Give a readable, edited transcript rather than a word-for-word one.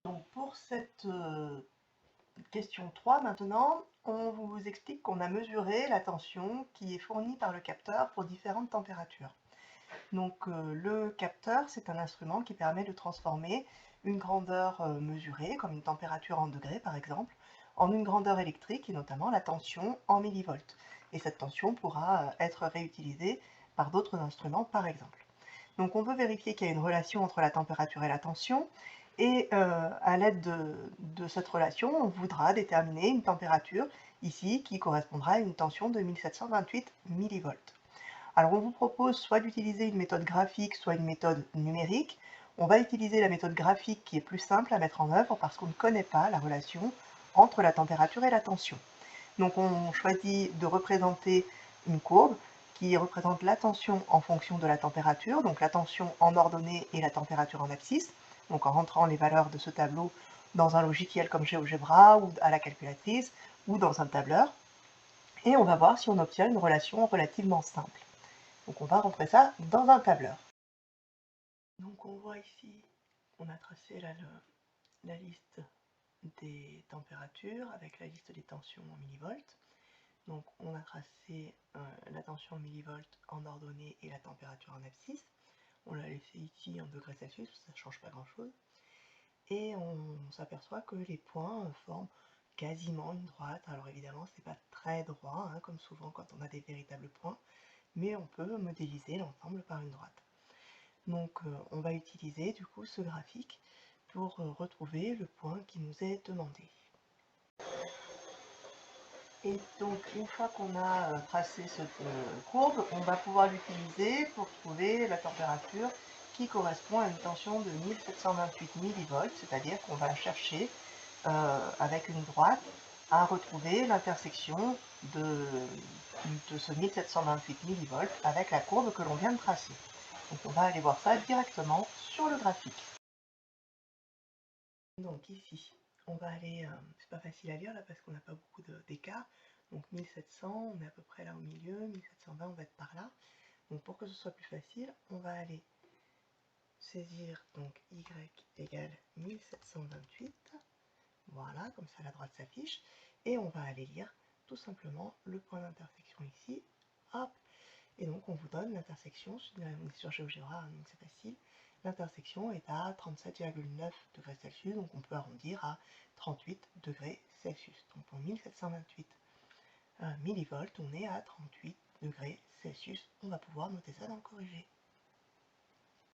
Donc pour cette question 3 maintenant, on vous explique qu'on a mesuré la tension qui est fournie par le capteur pour différentes températures. Donc le capteur, c'est un instrument qui permet de transformer une grandeur mesurée, comme une température en degrés par exemple, en une grandeur électrique et notamment la tension en millivolts. Et cette tension pourra être réutilisée par d'autres instruments par exemple. Donc on veut vérifier qu'il y a une relation entre la température et la tension, et à l'aide de cette relation, on voudra déterminer une température, ici, qui correspondra à une tension de 1728 millivolts. Alors on vous propose soit d'utiliser une méthode graphique, soit une méthode numérique. On va utiliser la méthode graphique qui est plus simple à mettre en œuvre parce qu'on ne connaît pas la relation entre la température et la tension. Donc on choisit de représenter une courbe qui représente la tension en fonction de la température, donc la tension en ordonnée et la température en abscisse, donc en rentrant les valeurs de ce tableau dans un logiciel comme GeoGebra ou à la calculatrice ou dans un tableur, et on va voir si on obtient une relation relativement simple. Donc on va rentrer ça dans un tableur. Donc on voit ici, on a tracé la liste des températures avec la liste des tensions en millivolts. Donc on a tracé la tension en millivolts en ordonnée et la température en abscisse. On l'a laissé ici en degrés Celsius, ça ne change pas grand chose. Et on s'aperçoit que les points forment quasiment une droite. Alors évidemment, c'est pas très droit, hein, comme souvent quand on a des véritables points, mais on peut modéliser l'ensemble par une droite. Donc on va utiliser du coup ce graphique pour retrouver le point qui nous est demandé. Et donc une fois qu'on a tracé cette courbe, on va pouvoir l'utiliser pour trouver la température qui correspond à une tension de 1728 millivolts, c'est-à-dire qu'on va chercher avec une droite à retrouver l'intersection de ce 1728 millivolts avec la courbe que l'on vient de tracer. Donc on va aller voir ça directement sur le graphique. Donc ici, on va aller, c'est pas facile à lire là parce qu'on n'a pas beaucoup d'écart, donc 1700, on est à peu près là au milieu, 1720 on va être par là. Donc pour que ce soit plus facile, on va aller saisir donc y égale 1728, voilà, comme ça la droite s'affiche, et on va aller lire tout simplement le point d'intersection ici, hop, et donc on vous donne l'intersection, sur GeoGebra, donc c'est facile, l'intersection est à 37,9 degrés Celsius, donc on peut arrondir à 38 degrés Celsius. Donc pour 1728 millivolts, on est à 38 degrés Celsius. On va pouvoir noter ça dans le corrigé.